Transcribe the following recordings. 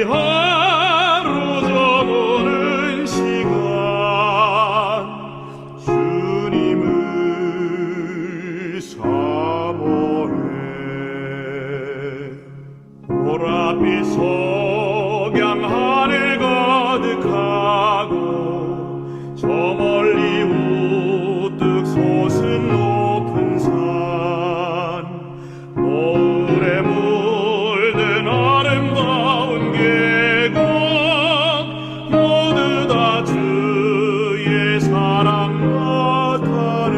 하루 저무는 시간 주님을 사모해. 보랏빛 석양 하늘 가득하고 저 멀리 우뚝 솟은 높은 산, 노을에 물든 아름다운 계곡, 모두 다 주의 사랑 나타내.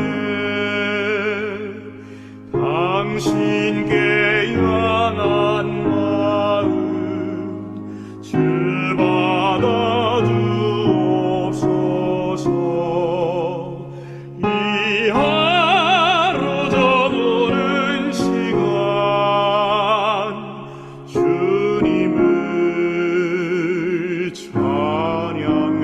당신께 향한 마음 주 받아 주옵소서. 이 하루 저무는 시간 주님을 찬양해.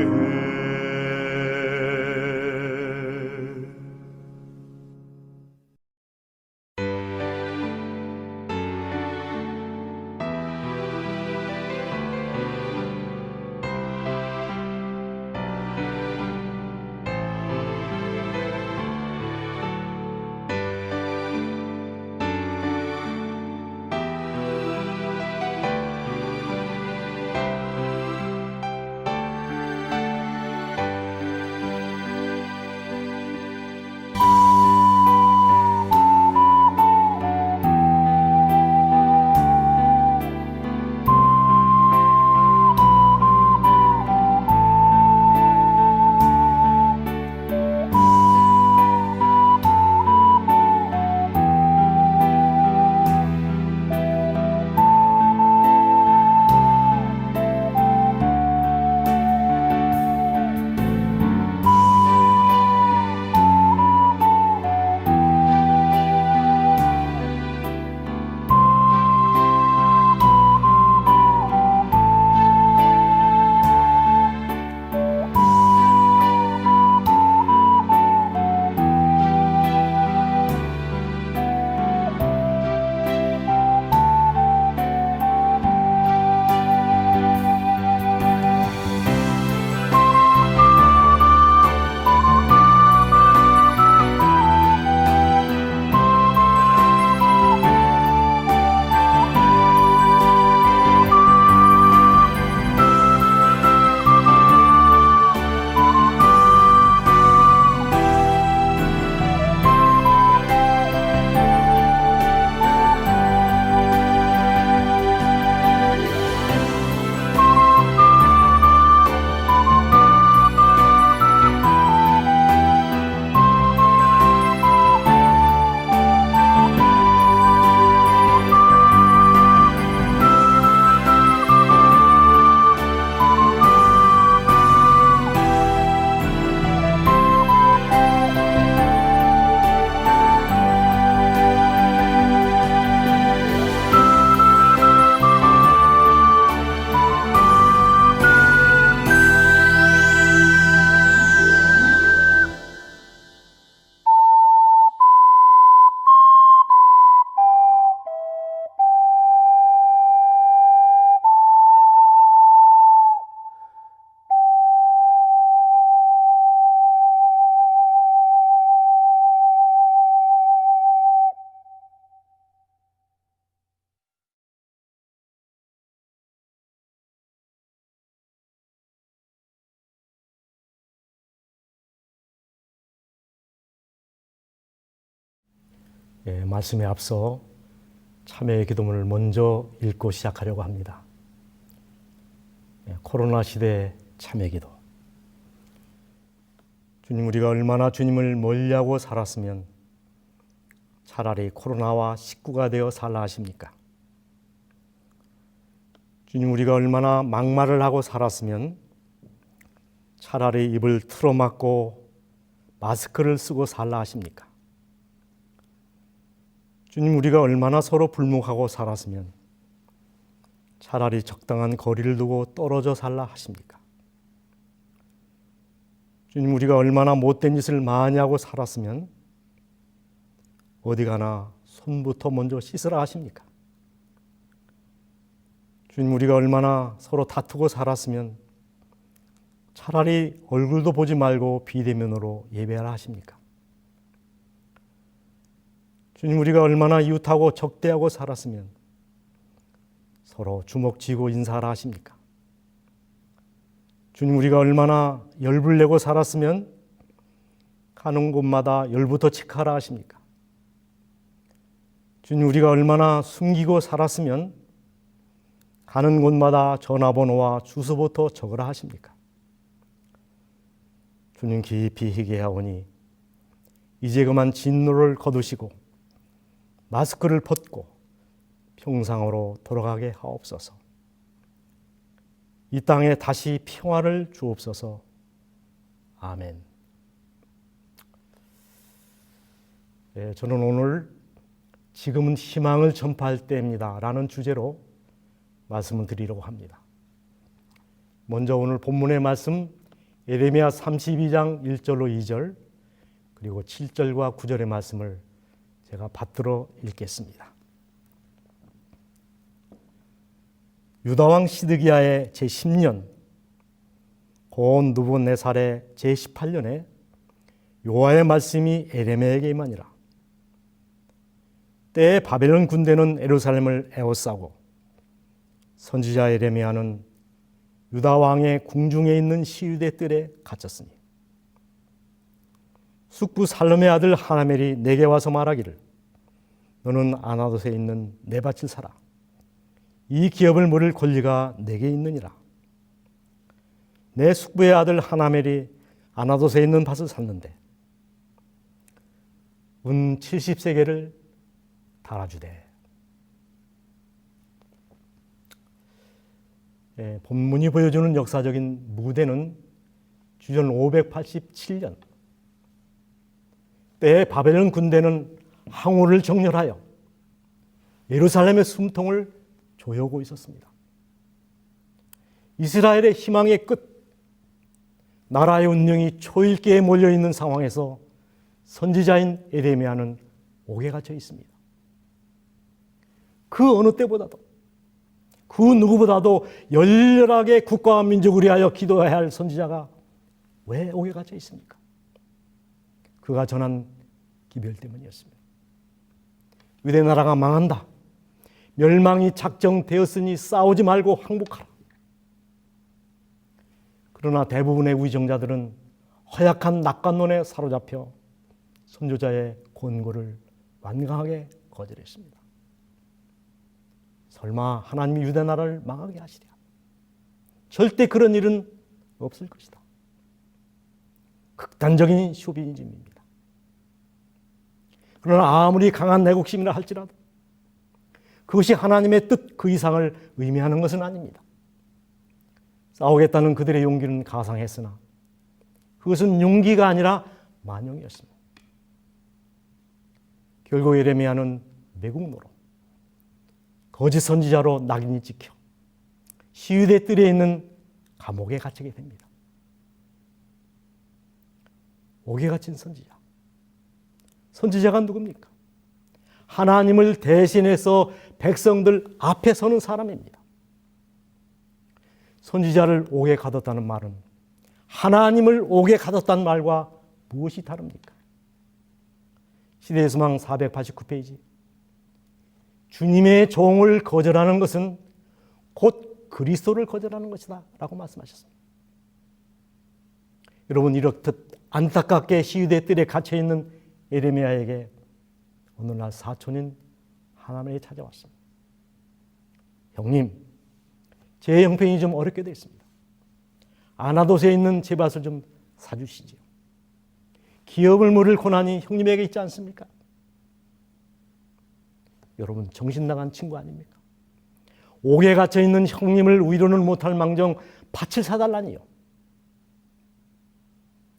말씀에 앞서 참회의 기도문을 먼저 읽고 시작하려고 합니다. 코로나 시대 참회 기도. 주님, 우리가 얼마나 주님을 멀리하고 살았으면 차라리 코로나와 식구가 되어 살라 하십니까? 주님, 우리가 얼마나 막말을 하고 살았으면 차라리 입을 틀어막고 마스크를 쓰고 살라 하십니까? 주님, 우리가 얼마나 서로 불목하고 살았으면 차라리 적당한 거리를 두고 떨어져 살라 하십니까? 주님, 우리가 얼마나 못된 짓을 많이 하고 살았으면 어디 가나 손부터 먼저 씻으라 하십니까? 주님, 우리가 얼마나 서로 다투고 살았으면 차라리 얼굴도 보지 말고 비대면으로 예배하라 하십니까? 주님, 우리가 얼마나 이웃하고 적대하고 살았으면 서로 주먹 쥐고 인사하라 하십니까? 주님, 우리가 얼마나 열불 내고 살았으면 가는 곳마다 열부터 체크하라 하십니까? 주님, 우리가 얼마나 숨기고 살았으면 가는 곳마다 전화번호와 주소부터 적으라 하십니까? 주님, 깊이 회개하오니 이제 그만 진노를 거두시고 마스크를 벗고 평상으로 돌아가게 하옵소서. 이 땅에 다시 평화를 주옵소서. 아멘. 네, 저는 오늘 지금은 희망을 전파할 때입니다 라는 주제로 말씀을 드리려고 합니다. 먼저 오늘 본문의 말씀 예레미야 32장 1절로 2절 그리고 7절과 9절의 말씀을 제가 받들어 읽겠습니다. 유다왕 시드기야의 제10년 고온 느부갓네살의 제18년에 여호와의 말씀이 예레미야에게 임하니라. 때에 바벨론 군대는 예루살렘을 에워싸고 선지자 예레미야는 유다 왕의 궁중에 있는 시위대 뜰에 갇혔으니 숙부 살롬의 아들 하나멜이 내게 와서 말하기를 너는 아나돗에 있는 내 밭을 사라. 이 기업을 물을 권리가 내게 있느니라. 내 숙부의 아들 하나멜이 아나돗에 있는 밭을 샀는데 은 70세겔을 달아주되. 본문이 보여주는 역사적인 무대는 주전 587년 때에 바벨론 군대는 항우를 정렬하여 예루살렘의 숨통을 조여오고 있었습니다. 이스라엘의 희망의 끝, 나라의 운명이 초일기에 몰려있는 상황에서 선지자인 예레미야는 옥에 갇혀 있습니다. 그 어느 때보다도 그 누구보다도 열렬하게 국가와 민족을 위하여 기도해야 할 선지자가 왜 옥에 갇혀 있습니까? 그가 전한 기별 때문이었습니다. 유대 나라가 망한다. 멸망이 작정되었으니 싸우지 말고 항복하라. 그러나 대부분의 위정자들은 허약한 낙관론에 사로잡혀 선조자의 권고를 완강하게 거절했습니다. 설마 하나님이 유대 나라를 망하게 하시랴? 절대 그런 일은 없을 것이다. 극단적인 쇼비니즘입니다. 그러나 아무리 강한 애국심이라 할지라도 그것이 하나님의 뜻 그 이상을 의미하는 것은 아닙니다. 싸우겠다는 그들의 용기는 가상했으나 그것은 용기가 아니라 만용이었습니다. 결국 예레미야는 매국노로 거짓 선지자로 낙인이 찍혀 시위대 뜰에 있는 감옥에 갇히게 됩니다. 옥에 갇힌 선지자. 선지자가 누굽니까? 하나님을 대신해서 백성들 앞에 서는 사람입니다. 선지자를 옥에 가뒀다는 말은 하나님을 옥에 가뒀다는 말과 무엇이 다릅니까? 시대의 소망 489페이지. 주님의 종을 거절하는 것은 곧 그리스도를 거절하는 것이다 라고 말씀하셨습니다. 여러분, 이렇듯 안타깝게 시위대 뜰에 갇혀있는 예레미야에게 오늘날 사촌인 하나님이 찾아왔습니다. 형님, 제 형편이 좀 어렵게 되어 있습니다. 아나돗에 있는 제 밭을 좀 사주시지요. 기업을 물을 고난이 형님에게 있지 않습니까? 여러분, 정신 나간 친구 아닙니까? 옥에 갇혀 있는 형님을 위로는 못할 망정 밭을 사달라니요.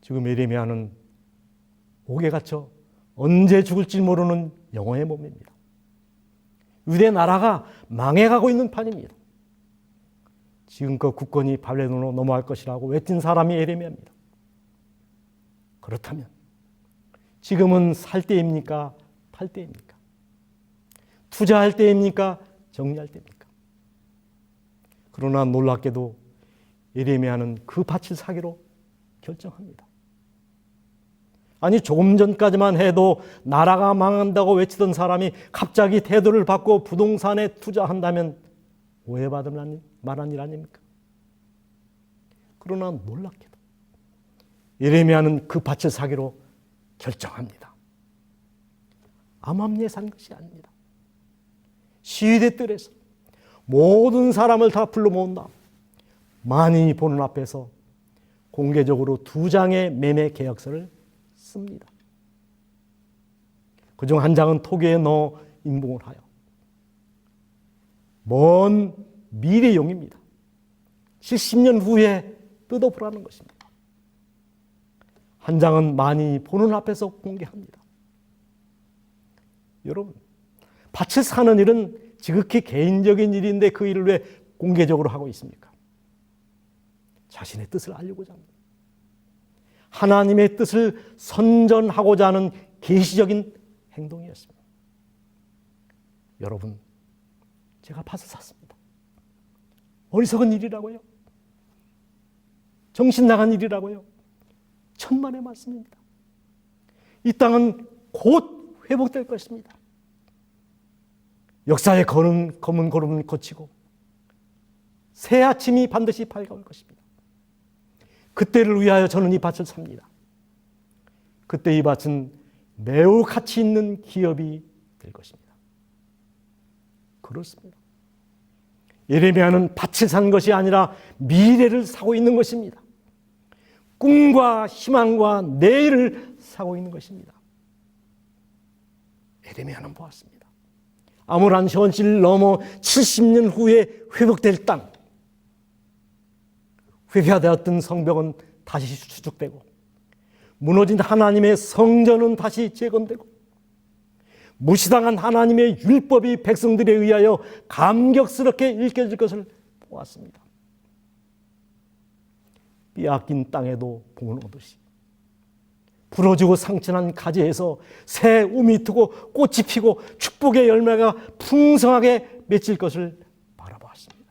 지금 예레미야는 옥에 갇혀 언제 죽을지 모르는 영혼의 몸입니다. 유대 나라가 망해가고 있는 판입니다. 지금껏 국권이 바벨론으로 넘어갈 것이라고 외친 사람이 예레미야입니다. 그렇다면 지금은 살 때입니까? 팔 때입니까? 투자할 때입니까? 정리할 때입니까? 그러나 놀랍게도 예레미야는 그 밭을 사기로 결정합니다. 아니, 조금 전까지만 해도 나라가 망한다고 외치던 사람이 갑자기 태도를 바꿔 부동산에 투자한다면 오해받을 만한 일 아닙니까? 그러나 놀랍게도 예레미야는 그 밭을 사기로 결정합니다. 암암리에 산 것이 아닙니다. 시위대 뜰에서 모든 사람을 다 불러 모은 다음 만인이 보는 앞에서 공개적으로 2장의 매매 계약서를 씁니다. 그중 한 장은 토기에 넣어 인봉을 하여 먼 미래용입니다. 70년 후에 뜯어보라는 것입니다. 한 장은 만인이 보는 앞에서 공개합니다. 여러분, 밭을 사는 일은 지극히 개인적인 일인데 그 일을 왜 공개적으로 하고 있습니까? 자신의 뜻을 알리고자 합니다. 하나님의 뜻을 선전하고자 하는 계시적인 행동이었습니다. 여러분, 제가 밭을 샀습니다. 어리석은 일이라고요? 정신 나간 일이라고요? 천만의 말씀입니다. 이 땅은 곧 회복될 것입니다. 역사의 검은 걸음을 거치고 새 아침이 반드시 밝아올 것입니다. 그때를 위하여 저는 이 밭을 삽니다. 그때 이 밭은 매우 가치 있는 기업이 될 것입니다. 그렇습니다. 예레미야는 밭을 산 것이 아니라 미래를 사고 있는 것입니다. 꿈과 희망과 내일을 사고 있는 것입니다. 예레미야는 보았습니다. 암울한 현실을 넘어 70년 후에 회복될 땅, 회개되었던 성벽은 다시 수축되고 무너진 하나님의 성전은 다시 재건되고 무시당한 하나님의 율법이 백성들에 의하여 감격스럽게 읽혀질 것을 보았습니다. 빼앗긴 땅에도 봄은 오듯이 부러지고 상처난 가지에서 새 움이 트고 꽃이 피고 축복의 열매가 풍성하게 맺힐 것을 바라보았습니다.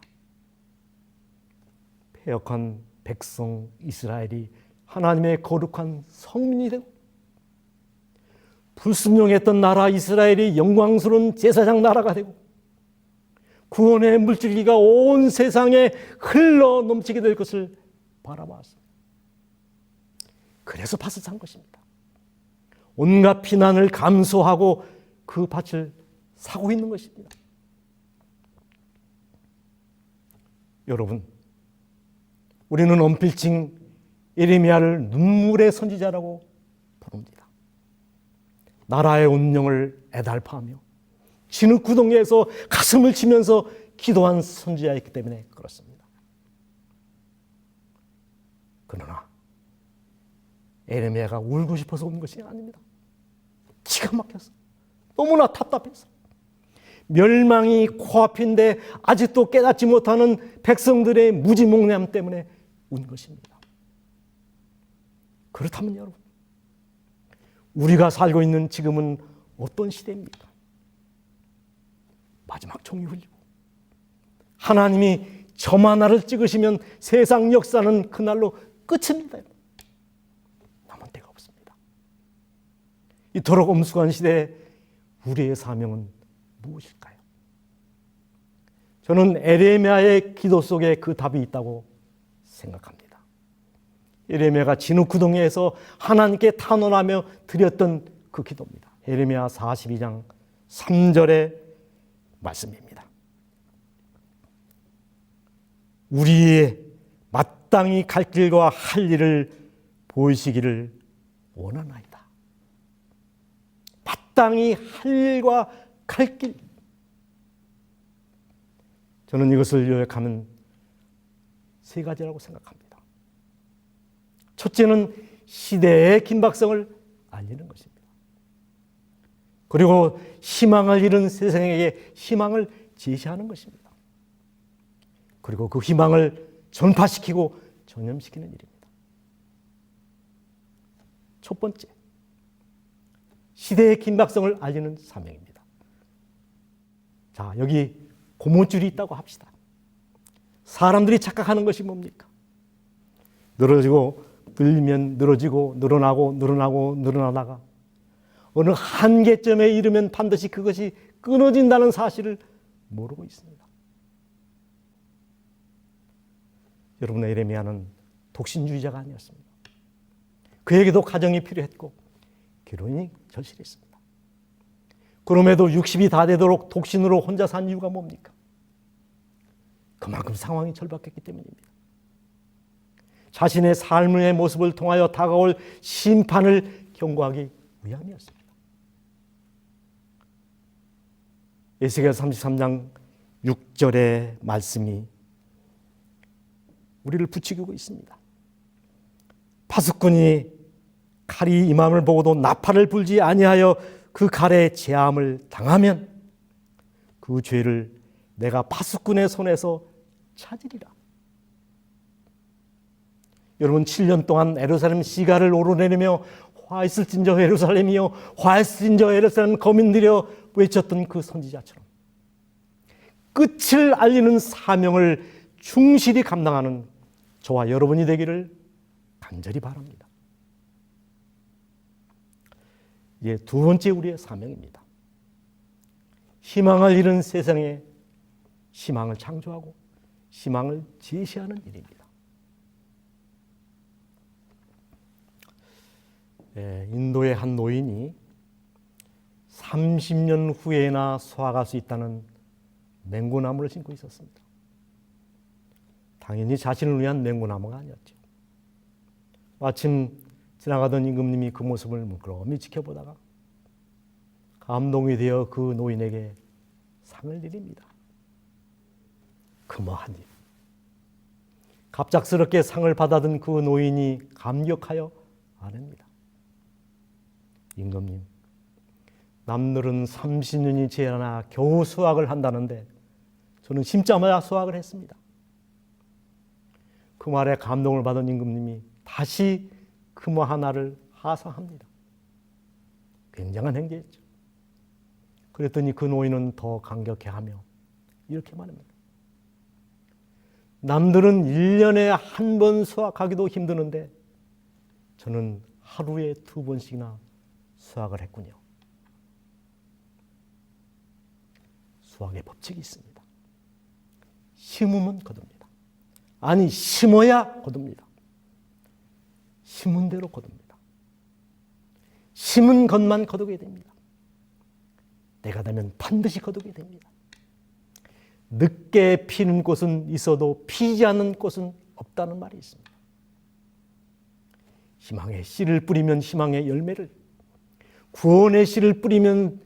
패역한 백성 이스라엘이 하나님의 거룩한 성민이 되고 불순종했던 나라 이스라엘이 영광스러운 제사장 나라가 되고 구원의 물줄기가 온 세상에 흘러 넘치게 될 것을 바라보았습니다. 그래서 밭을 산 것입니다. 온갖 피난을 감수하고 그 밭을 사고 있는 것입니다. 여러분, 우리는 언필칭 예레미야를 눈물의 선지자라고 부릅니다. 나라의 운명을 애달파하며 진흙구덩이에서 가슴을 치면서 기도한 선지자였기 때문에 그렇습니다. 그러나 예레미야가 울고 싶어서 온 것이 아닙니다. 기가 막혀서 너무나 답답해서 멸망이 코앞인데 아직도 깨닫지 못하는 백성들의 무지몽ям 때문에 운 것입니다. 그렇다면 여러분, 우리가 살고 있는 지금은 어떤 시대입니까? 마지막 종이 울리고 하나님이 점 하나를 찍으시면 세상 역사는 그날로 끝입니다. 남은 데가 없습니다. 이토록 엄숙한 시대에 우리의 사명은 무엇일까요? 저는 에레미야의 기도 속에 그 답이 있다고 생각합니다. 에레미야가 진흙구덩이에서 하나님께 탄원하며 드렸던 그 기도입니다. 에레미야 42장 3절의 말씀입니다. 우리의 마땅히 갈 길과 할 일을 보이시기를 원하나이다. 마땅히 할 일과 갈 길. 저는 이것을 요약하면 세 가지라고 생각합니다. 첫째는 시대의 긴박성을 알리는 것입니다. 그리고 희망을 잃은 세상에게 희망을 제시하는 것입니다. 그리고 그 희망을 전파시키고 전염시키는 일입니다. 첫 번째, 시대의 긴박성을 알리는 사명입니다. 자, 여기 고무줄이 있다고 합시다. 사람들이 착각하는 것이 뭡니까? 늘어지고 늘면 늘어지고 늘어나고 늘어나고 늘어나다가 어느 한계점에 이르면 반드시 그것이 끊어진다는 사실을 모르고 있습니다. 여러분의 예레미야는 독신주의자가 아니었습니다. 그에게도 가정이 필요했고 결혼이 절실했습니다. 그럼에도 60이 다 되도록 독신으로 혼자 산 이유가 뭡니까? 그만큼 상황이 절박했기 때문입니다. 자신의 삶의 모습을 통하여 다가올 심판을 경고하기 위함이었습니다. 에스겔 33장 6절의 말씀이 우리를 부추기고 있습니다. 파수꾼이 칼이 임함을 보고도 나팔을 불지 아니하여 그 칼에 제함을 당하면 그 죄를 내가 파수꾼의 손에서 찾으리라. 여러분 7년 동안 예루살렘 시가를 오르내리며 화 있을진저 예루살렘이여 화 있을진저 예루살렘 거민들여 외쳤던 그 선지자처럼 끝을 알리는 사명을 충실히 감당하는 저와 여러분이 되기를 간절히 바랍니다. 이제 두 번째 우리의 사명입니다. 희망을 잃은 세상에 희망을 창조하고 희망을 제시하는 일입니다. 인도의 한 노인이 30년 후에나 수확할 수 있다는 맹고나무를 심고 있었습니다. 당연히 자신을 위한 맹고나무가 아니었죠. 마침 지나가던 임금님이 그 모습을 물끄러미 지켜보다가 감동이 되어 그 노인에게 상을 드립니다. 그뭐한 일. 갑작스럽게 상을 받아든 그 노인이 감격하여 아냅니다. 임금님, 남들은 30년이 지나나 겨우 수확을 한다는데 저는 심자마자 수확을 했습니다. 그 말에 감동을 받은 임금님이 다시 금화 하나를 하사합니다. 굉장한 행제였죠. 그랬더니 그 노인은 더 감격해하며 이렇게 말합니다. 남들은 1년에 한 번 수확하기도 힘드는데 저는 하루에 2번씩이나 수확을 했군요. 수확의 법칙이 있습니다. 심으면 거둡니다. 아니 심어야 거둡니다. 심은 대로 거둡니다. 심은 것만 거두게 됩니다. 때가 되면 반드시 거두게 됩니다. 늦게 피는 꽃은 있어도 피지 않는 꽃은 없다는 말이 있습니다. 희망의 씨를 뿌리면 희망의 열매를, 구원의 씨를 뿌리면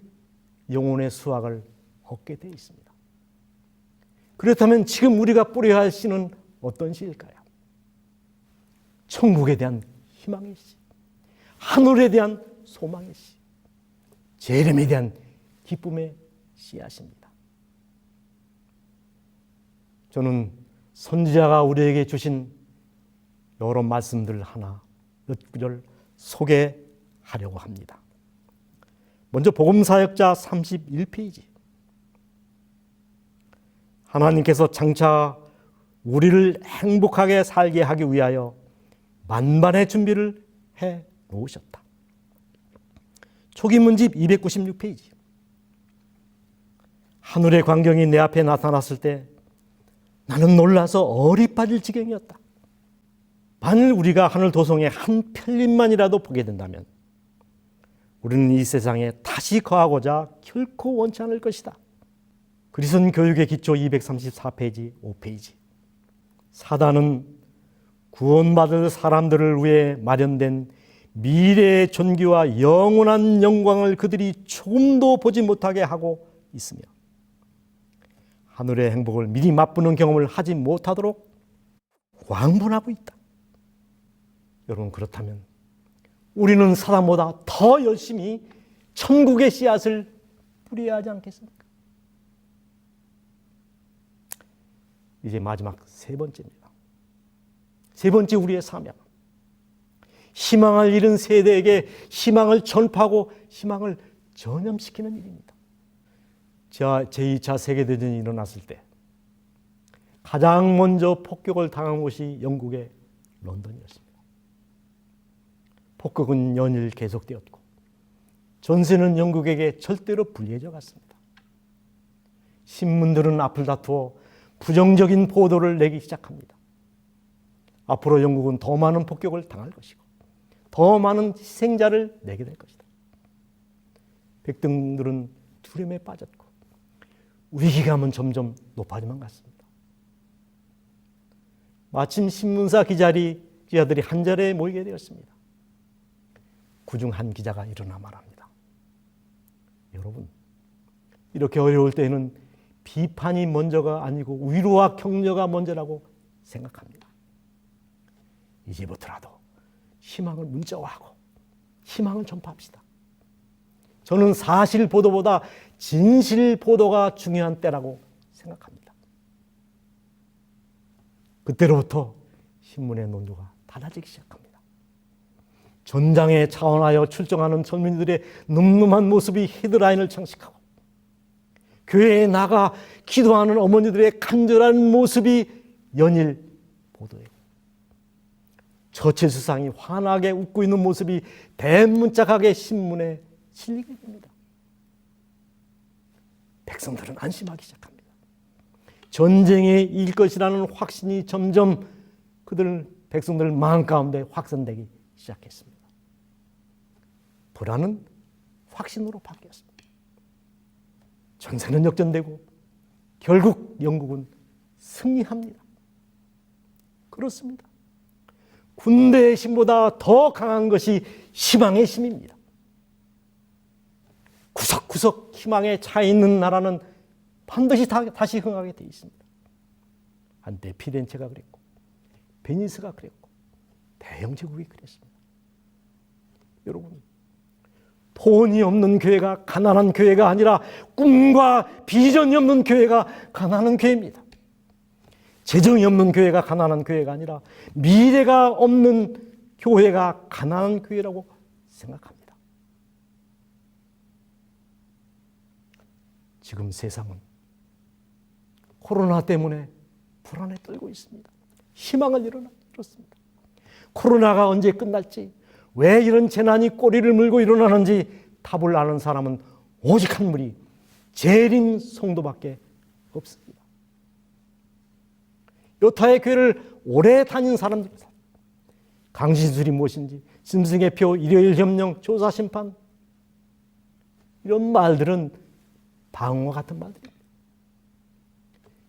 영혼의 수확을 얻게 되어 있습니다. 그렇다면 지금 우리가 뿌려야 할 씨는 어떤 씨일까요? 천국에 대한 희망의 씨, 하늘에 대한 소망의 씨, 재림에 대한 기쁨의 씨앗입니다. 저는 선지자가 우리에게 주신 여러 말씀들 하나 몇 구절 소개하려고 합니다. 먼저 복음사역자 31페이지. 하나님께서 장차 우리를 행복하게 살게 하기 위하여 만반의 준비를 해 놓으셨다. 초기문집 296페이지. 하늘의 광경이 내 앞에 나타났을 때 나는 놀라서 얼이 빠질 지경이었다. 만일 우리가 하늘 도성의 한 편림만이라도 보게 된다면 우리는 이 세상에 다시 거하고자 결코 원치 않을 것이다. 그리스도인 교육의 기초 234페이지 5페이지. 사단은 구원받을 사람들을 위해 마련된 미래의 존귀와 영원한 영광을 그들이 조금도 보지 못하게 하고 있으며 하늘의 행복을 미리 맛보는 경험을 하지 못하도록 광분하고 있다. 여러분, 그렇다면 우리는 사람보다 더 열심히 천국의 씨앗을 뿌려야 하지 않겠습니까? 이제 마지막 세 번째입니다. 세 번째 우리의 사명. 희망을 잃은 세대에게 희망을 전파하고 희망을 전염시키는 일입니다. 제2차 세계대전이 일어났을 때 가장 먼저 폭격을 당한 곳이 영국의 런던이었습니다. 폭격은 연일 계속되었고 전세는 영국에게 절대로 불리해져 갔습니다. 신문들은 앞을 다투어 부정적인 보도를 내기 시작합니다. 앞으로 영국은 더 많은 폭격을 당할 것이고 더 많은 희생자를 내게 될 것이다. 백성들은 두려움에 빠졌고 위기감은 점점 높아지만 갔습니다. 마침 신문사 기자들이 한 자리에 모이게 되었습니다. 그중 한 기자가 일어나 말합니다. 여러분, 이렇게 어려울 때에는 비판이 먼저가 아니고 위로와 격려가 먼저라고 생각합니다. 이제부터라도 희망을 문자화하고 희망을 전파합시다. 저는 사실 보도보다 진실 보도가 중요한 때라고 생각합니다. 그때로부터 신문의 논조가 달라지기 시작합니다. 전장에 차원하여 출정하는 젊은이들의 늠름한 모습이 헤드라인을 장식하고 교회에 나가 기도하는 어머니들의 간절한 모습이 연일 보도되고 저체수상이 환하게 웃고 있는 모습이 대문짝하게 신문에 실리게 됩니다. 백성들은 안심하기 시작합니다. 전쟁에 이길 것이라는 확신이 점점 백성들 마음 가운데 확산되기 시작했습니다. 불안은 확신으로 바뀌었습니다. 전세는 역전되고 결국 영국은 승리합니다. 그렇습니다. 군대의 힘보다 더 강한 것이 희망의 힘입니다. 구석구석 희망에 차 있는 나라는 반드시 다시 흥하게 되어 있습니다. 한때 피렌체가 그랬고 베니스가 그랬고 대영 제국이 그랬습니다. 여러분, 돈이 없는 교회가 가난한 교회가 아니라 꿈과 비전이 없는 교회가 가난한 교회입니다. 재정이 없는 교회가 가난한 교회가 아니라 미래가 없는 교회가 가난한 교회라고 생각합니다. 지금 세상은 코로나 때문에 불안에 떨고 있습니다. 희망을 잃었습니다. 코로나가 언제 끝날지, 왜 이런 재난이 꼬리를 물고 일어나는지 답을 아는 사람은 오직 한 무리 재림 성도밖에 없습니다. 요타의 교회를 오래 다닌 사람들, 강신술이 무엇인지, 짐승의표, 일요일 협령, 조사 심판, 이런 말들은 방언과 같은 말들입니다.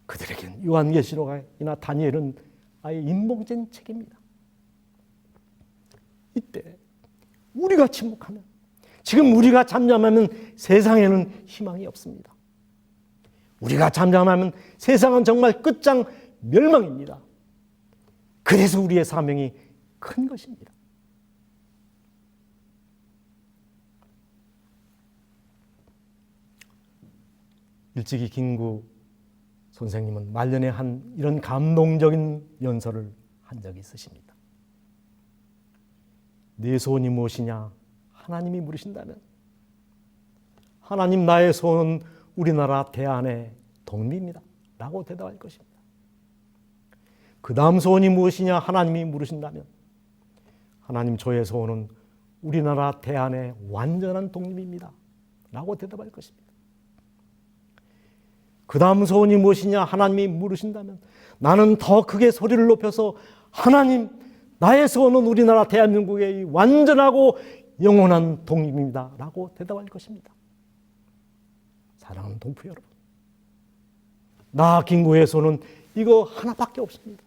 그들에겐 요한계시록이나 다니엘은 아예 인봉된 책입니다. 이때 우리가 침묵하면, 지금 우리가 잠잠하면 세상에는 희망이 없습니다. 우리가 잠잠하면 세상은 정말 끝장 멸망입니다. 그래서 우리의 사명이 큰 것입니다. 일찍이 김구 선생님은 말년에 한 이런 감동적인 연설을 한 적이 있으십니다. 네 소원이 무엇이냐? 하나님이 물으신다면, 하나님, 나의 소원은 우리나라 대안의 독립입니다 라고 대답할 것입니다. 그 다음 소원이 무엇이냐? 하나님이 물으신다면, 하나님, 저의 소원은 우리나라 대안의 완전한 독립입니다 라고 대답할 것입니다. 그 다음 소원이 무엇이냐? 하나님이 물으신다면, 나는 더 크게 소리를 높여서, 하나님, 나의 소원은 우리나라 대한민국의 완전하고 영원한 독립입니다 라고 대답할 것입니다. 사랑하는 동포 여러분, 나 김구의 소원은 이거 하나밖에 없습니다.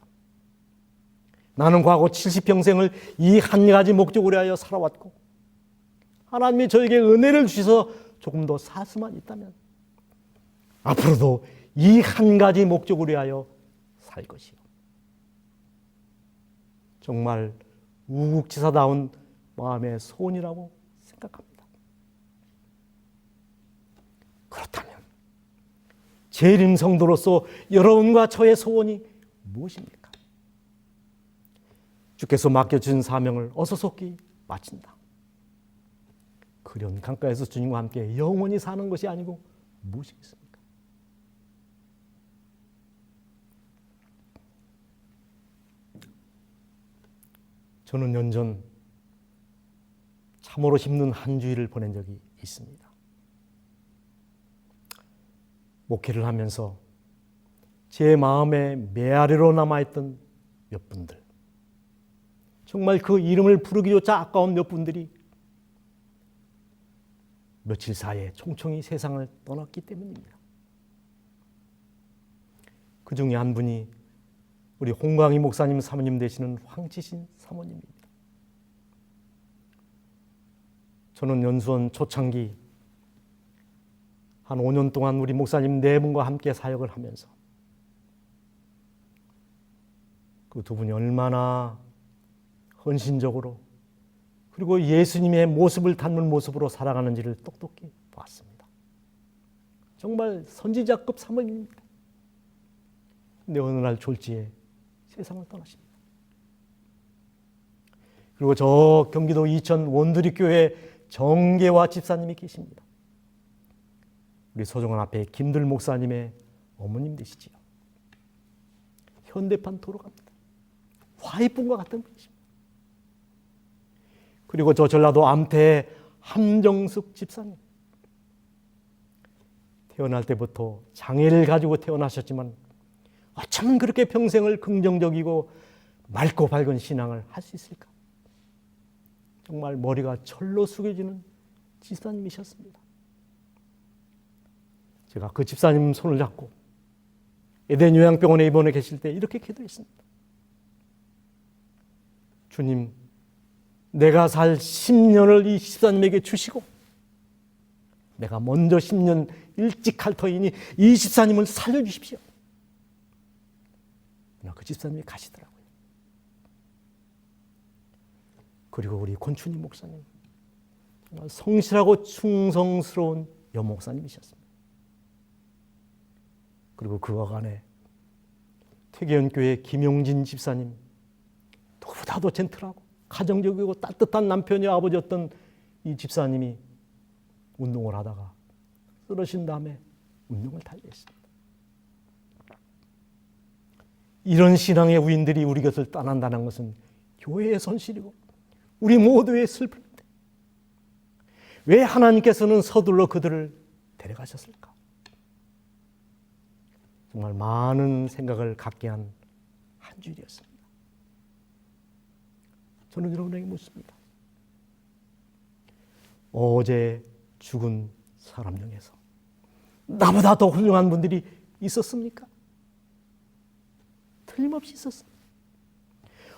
나는 과거 70평생을 이 한 가지 목적으로 하여 살아왔고, 하나님이 저에게 은혜를 주셔서 조금 더 살 수만 있다면 앞으로도 이 한 가지 목적으로 하여 살 것이요. 정말 우국지사다운 마음의 소원이라고 생각합니다. 그렇다면 재림 성도로서 여러분과 저의 소원이 무엇입니까? 주께서 맡겨준 사명을 어서 속히 마친다. 그런 강가에서 주님과 함께 영원히 사는 것이 아니고 무엇이겠습니까? 저는 연전 참으로 힘든 한 주일을 보낸 적이 있습니다. 목회를 하면서 제 마음에 메아리로 남아있던 몇 분들, 정말 그 이름을 부르기조차 아까운 몇 분들이 며칠 사이에 총총히 세상을 떠났기 때문입니다. 그 중에 한 분이 우리 홍광희 목사님 사모님 되시는 황치신 사모님입니다. 저는 연수원 초창기 한 5년 동안 우리 목사님 네 분과 함께 사역을 하면서 그 두 분이 얼마나 헌신적으로 그리고 예수님의 모습을 닮은 모습으로 살아가는지를 똑똑히 봤습니다. 정말 선지자급 사모님입니다. 근데 어느 날 졸지에 세상을 떠나십니다. 그리고 저 경기도 이천 원두리교회 정계화 집사님이 계십니다. 우리 소중한 앞에 김들 목사님의 어머님 되시지요. 현대판 돌아갑니다. 화이분과 같은 분이십니다. 그리고 저 전라도 암태 함정숙 집사님. 태어날 때부터 장애를 가지고 태어나셨지만 어쩌면 그렇게 평생을 긍정적이고 맑고 밝은 신앙을 할 수 있을까? 정말 머리가 철로 숙여지는 집사님이셨습니다. 제가 그 집사님 손을 잡고 에덴 요양병원에 입원해 계실 때 이렇게 기도했습니다. 주님, 내가 살 10년을 이 집사님에게 주시고 내가 먼저 10년 일찍 갈 터이니 이 집사님을 살려주십시오. 그 집사님이 가시더라고요. 그리고 우리 권춘희 목사님, 정말 성실하고 충성스러운 여목사님이셨습니다. 그리고 그와 간에 퇴계연교회 김용진 집사님, 누구보다도 젠틀하고 가정적이고 따뜻한 남편이 아버지였던 이 집사님이 운동을 하다가 쓰러진 다음에 운명을 달리했습니다. 이런 신앙의 우인들이 우리 곁을 떠난다는 것은 교회의 손실이고 우리 모두의 슬픔인데 왜 하나님께서는 서둘러 그들을 데려가셨을까? 정말 많은 생각을 갖게 한 한 주일이었습니다. 저는 여러분에게 묻습니다. 어제 죽은 사람 중에서 나보다 더 훌륭한 분들이 있었습니까? 틀림없이 있었습니다.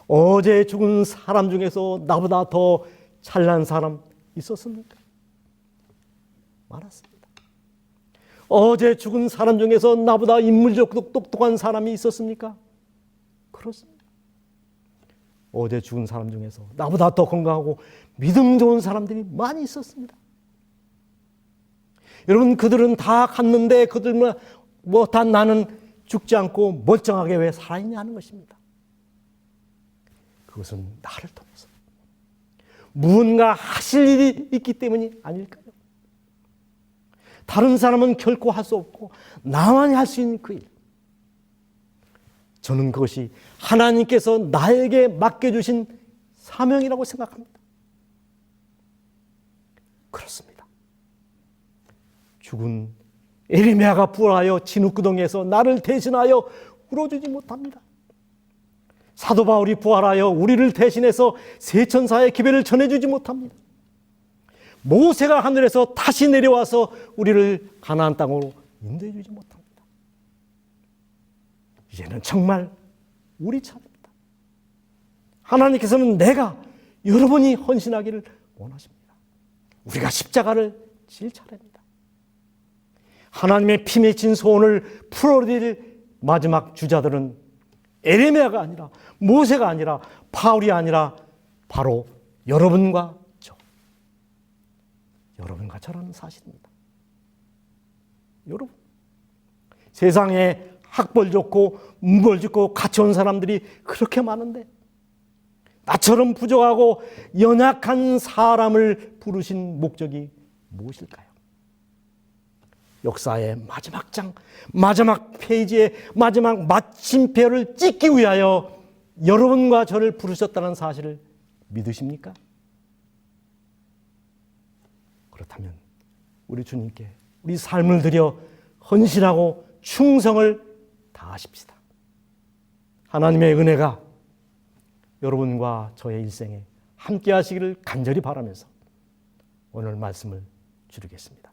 어제 죽은 사람 중에서 나보다 더 잘난 사람 있었습니까? 많았습니다. 어제 죽은 사람 중에서 나보다 인물적으로 똑똑한 사람이 있었습니까? 그렇습니다. 어제 죽은 사람 중에서 나보다 더 건강하고 믿음 좋은 사람들이 많이 있었습니다. 여러분, 그들은 다 갔는데 그들은 다 나는 죽지 않고 멀쩡하게 왜 살아있냐 하는 것입니다. 그것은 나를 통해서 무언가 하실 일이 있기 때문이 아닐까요? 다른 사람은 결코 할 수 없고 나만이 할 수 있는 그 일. 저는 그것이 하나님께서 나에게 맡겨주신 사명이라고 생각합니다. 그렇습니다. 죽은 에레미야가 부활하여 진흙구덩이에서 나를 대신하여 울어주지 못합니다. 사도 바울이 부활하여 우리를 대신해서 세천사의 기별을 전해주지 못합니다. 모세가 하늘에서 다시 내려와서 우리를 가나안 땅으로 인도해주지 못합니다. 이제는 정말 우리 차례입니다. 하나님께서는 내가 여러분이 헌신하기를 원하십니다. 우리가 십자가를 질 차례입니다. 하나님의 피 맺힌 소원을 풀어드릴 마지막 주자들은 에레미야가 아니라 모세가 아니라 바울이 아니라 바로 여러분과 저, 여러분과 저라는 사실입니다. 여러분, 세상에 학벌 좋고 문벌 좋고 가치 온 사람들이 그렇게 많은데 나처럼 부족하고 연약한 사람을 부르신 목적이 무엇일까요? 역사의 마지막 장, 마지막 페이지에 마지막 마침표를 찍기 위하여 여러분과 저를 부르셨다는 사실을 믿으십니까? 그렇다면 우리 주님께 우리 삶을 들여 헌신하고 충성을 다하십시다. 하나님의 은혜가 여러분과 저의 일생에 함께 하시기를 간절히 바라면서 오늘 말씀을 줄이겠습니다.